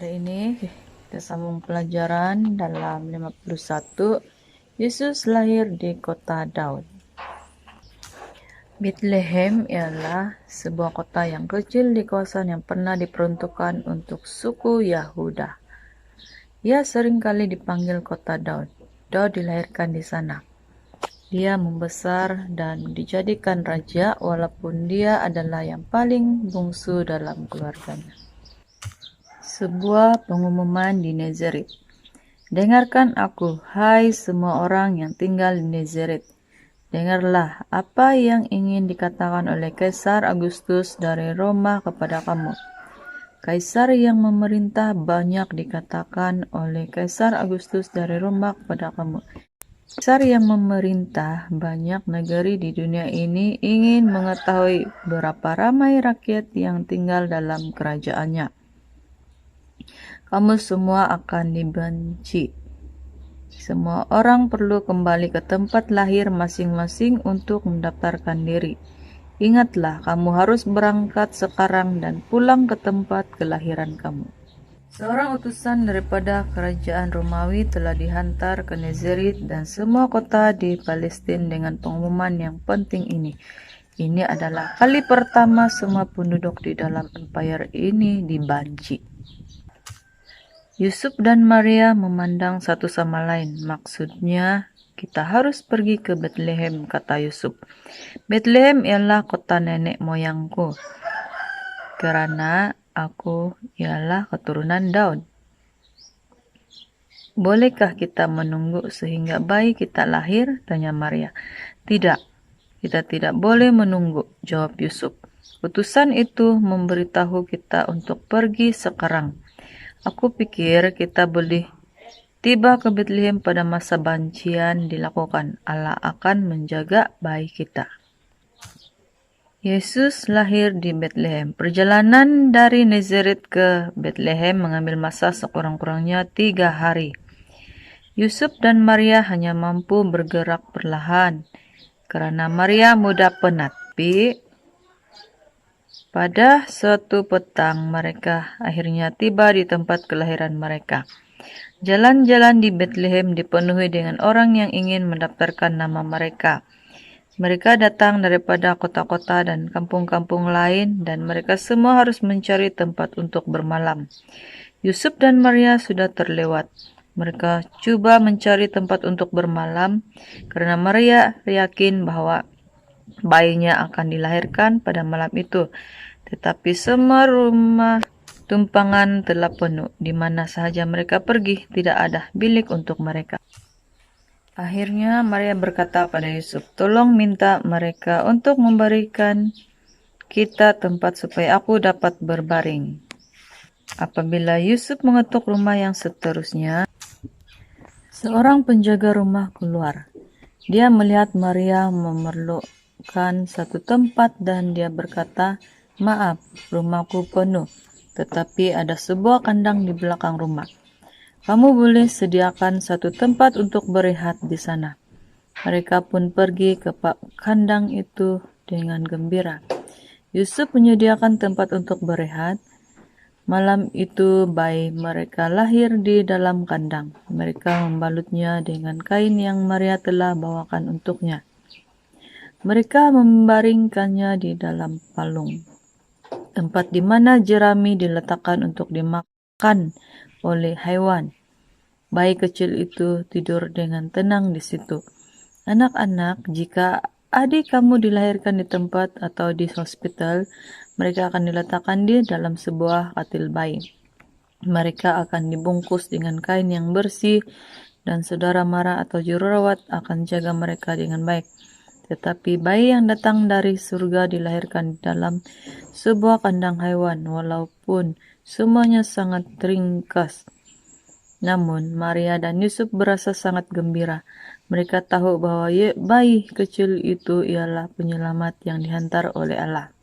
Hari ini kita sambung pelajaran dalam 51. Yesus lahir di kota Daud. Bethlehem ialah sebuah kota yang kecil di kawasan yang pernah diperuntukkan untuk suku Yahuda. Ia seringkali dipanggil kota Daud. Daud dilahirkan di sana. Dia membesar dan dijadikan raja walaupun dia adalah yang paling bungsu dalam keluarganya. Sebuah pengumuman di Nazaret. Dengarkan aku, hai semua orang yang tinggal di Nazaret. Dengarlah apa yang ingin dikatakan oleh Kaisar Agustus dari Roma kepada kamu. Kaisar yang memerintah banyak dikatakan oleh Kaisar Agustus dari Roma kepada kamu. Kaisar yang memerintah banyak negeri di dunia ini ingin mengetahui berapa ramai rakyat yang tinggal dalam kerajaannya. Kamu semua akan dibenci. Semua orang perlu kembali ke tempat lahir masing-masing untuk mendaftarkan diri. Ingatlah, kamu harus berangkat sekarang dan pulang ke tempat kelahiran kamu. Seorang utusan daripada kerajaan Romawi telah dihantar ke Nazaret dan semua kota di Palestina dengan pengumuman yang penting ini. Ini adalah kali pertama semua penduduk di dalam empire ini dibenci. Yusuf dan Maria memandang satu sama lain. Maksudnya, kita harus pergi ke Bethlehem, kata Yusuf. Bethlehem ialah kota nenek moyangku, karena aku ialah keturunan Daud. Bolehkah kita menunggu sehingga bayi kita lahir? Tanya Maria. Tidak, kita tidak boleh menunggu, jawab Yusuf. Utusan itu memberitahu kita untuk pergi sekarang. Aku pikir kita boleh tiba ke Bethlehem pada masa bancian dilakukan. Allah akan menjaga bayi kita. Yesus lahir di Bethlehem. Perjalanan dari Nazaret ke Bethlehem mengambil masa sekurang-kurangnya 3 hari. Yusuf dan Maria hanya mampu bergerak perlahan karena Maria mudah penat. Pada suatu petang, mereka akhirnya tiba di tempat kelahiran mereka. Jalan-jalan di Bethlehem dipenuhi dengan orang yang ingin mendaftarkan nama mereka. Mereka datang daripada kota-kota dan kampung-kampung lain, dan mereka semua harus mencari tempat untuk bermalam. Yusuf dan Maria sudah terlewat. Mereka coba mencari tempat untuk bermalam, karena Maria yakin bahwa bayinya akan dilahirkan pada malam itu. Tetapi semua rumah tumpangan telah penuh. Di mana sahaja mereka pergi, tidak ada bilik untuk mereka. Akhirnya Maria berkata pada Yusuf, tolong minta mereka untuk memberikan kita tempat supaya aku dapat berbaring. Apabila Yusuf mengetuk rumah yang seterusnya, seorang penjaga rumah keluar. Dia melihat Maria memerlukan satu tempat dan dia berkata, maaf, rumahku penuh, tetapi ada sebuah kandang di belakang rumah. Kamu boleh sediakan satu tempat untuk berehat di sana. Mereka pun pergi ke kandang itu dengan gembira. Yusuf menyediakan tempat untuk berehat. Malam itu bayi mereka lahir di dalam kandang. Mereka membalutnya dengan kain yang Maria telah bawakan untuknya. Mereka membaringkannya di dalam palung, tempat di mana jerami diletakkan untuk dimakan oleh hewan. Bayi kecil itu tidur dengan tenang di situ. Anak-anak, jika adik kamu dilahirkan di tempat atau di hospital, mereka akan diletakkan di dalam sebuah katil bayi. Mereka akan dibungkus dengan kain yang bersih, dan saudara mara atau jururawat akan jaga mereka dengan baik. Tetapi bayi yang datang dari surga dilahirkan di dalam sebuah kandang hewan, walaupun semuanya sangat ringkas. Namun Maria dan Yusuf berasa sangat gembira. Mereka tahu bahwa bayi kecil itu ialah penyelamat yang dihantar oleh Allah.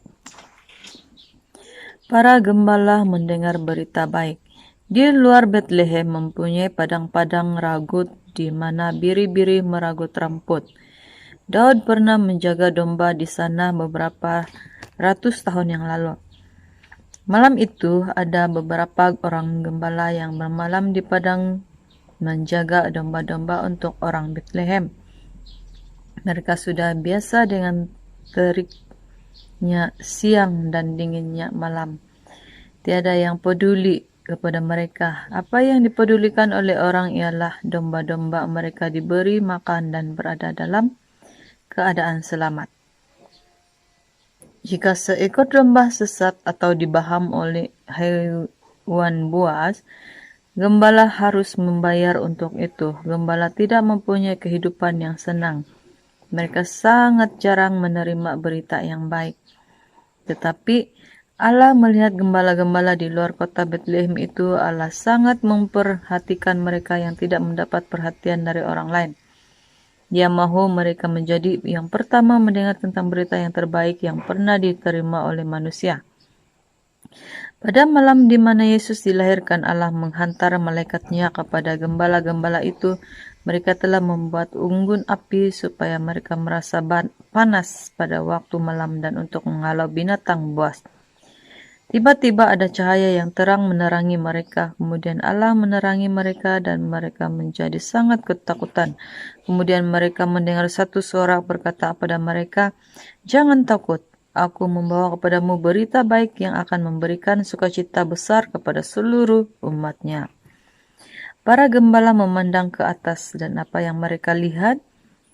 Para gembala mendengar berita baik. Di luar Bethlehem mempunyai padang-padang ragut di mana biri-biri meragut rumput. Daud pernah menjaga domba di sana beberapa ratus tahun yang lalu. Malam itu ada beberapa orang gembala yang bermalam di padang menjaga domba-domba untuk orang Bethlehem. Mereka sudah biasa dengan teriknya siang dan dinginnya malam. Tiada yang peduli kepada mereka. Apa yang dipedulikan oleh orang ialah domba-domba mereka diberi makan dan berada dalam keadaan selamat. Jika seekor domba sesat atau dibaham oleh hewan buas, gembala harus membayar untuk itu. Gembala tidak mempunyai kehidupan yang senang. Mereka sangat jarang menerima berita yang baik. Tetapi Allah melihat gembala-gembala di luar kota Bethlehem itu. Allah sangat memperhatikan mereka yang tidak mendapat perhatian dari orang lain. Dia mahu mereka menjadi yang pertama mendengar tentang berita yang terbaik yang pernah diterima oleh manusia. Pada malam di mana Yesus dilahirkan, Allah menghantar malaikatnya kepada gembala-gembala itu. Mereka telah membuat unggun api supaya mereka merasa panas pada waktu malam dan untuk menghalau binatang buas. Tiba-tiba ada cahaya yang terang menerangi mereka. Kemudian Allah menerangi mereka dan mereka menjadi sangat ketakutan. Kemudian mereka mendengar satu suara berkata kepada mereka, "Jangan takut. Aku membawa kepadamu berita baik yang akan memberikan sukacita besar kepada seluruh umatnya." Para gembala memandang ke atas dan apa yang mereka lihat?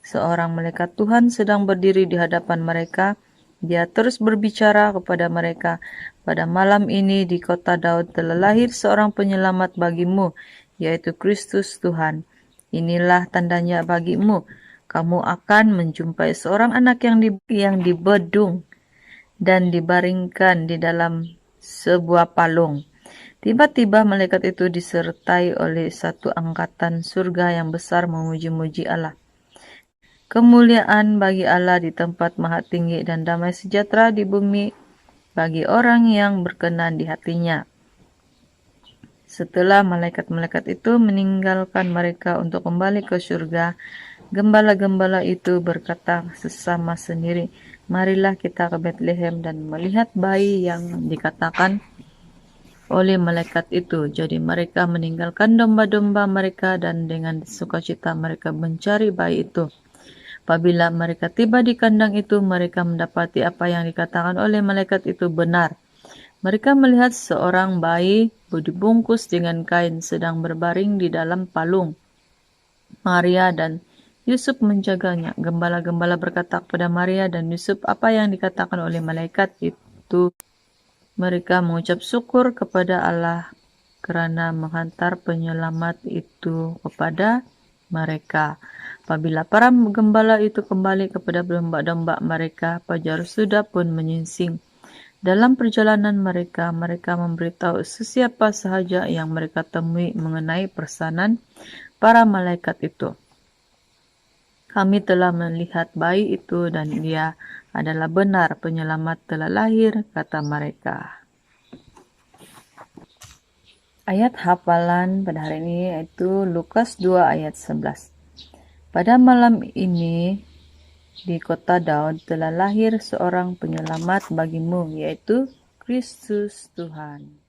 Seorang malaikat Tuhan sedang berdiri di hadapan mereka. Dia terus berbicara kepada mereka, "Pada malam ini di kota Daud telah lahir seorang penyelamat bagimu, yaitu Kristus Tuhan. Inilah tandanya bagimu. Kamu akan menjumpai seorang anak yang dibedung dan dibaringkan di dalam sebuah palung." Tiba-tiba malaikat itu disertai oleh satu angkatan surga yang besar memuji-muji Allah. Kemuliaan bagi Allah di tempat maha tinggi dan damai sejahtera di bumi bagi orang yang berkenan di hatinya. Setelah malaikat-malaikat itu meninggalkan mereka untuk kembali ke surga, gembala-gembala itu berkata sesama sendiri, "Marilah kita ke Bethlehem dan melihat bayi yang dikatakan oleh malaikat itu." Jadi mereka meninggalkan domba-domba mereka dan dengan sukacita mereka mencari bayi itu. Apabila mereka tiba di kandang itu, mereka mendapati apa yang dikatakan oleh malaikat itu benar. Mereka melihat seorang bayi dibungkus dengan kain sedang berbaring di dalam palung. Maria dan Yusuf menjaganya. Gembala-gembala berkata kepada Maria dan Yusuf apa yang dikatakan oleh malaikat itu. Mereka mengucap syukur kepada Allah kerana menghantar penyelamat itu kepada mereka. Apabila para gembala itu kembali kepada domba-domba mereka, fajar sudah pun menyingsing. Dalam perjalanan mereka, mereka memberitahu sesiapa sahaja yang mereka temui mengenai pesanan para malaikat itu. "Kami telah melihat bayi itu dan dia adalah benar, penyelamat telah lahir," kata mereka. Ayat hafalan pada hari ini yaitu Lukas 2 ayat 11. Pada malam ini di kota Daud telah lahir seorang penyelamat bagimu, yaitu Kristus Tuhan.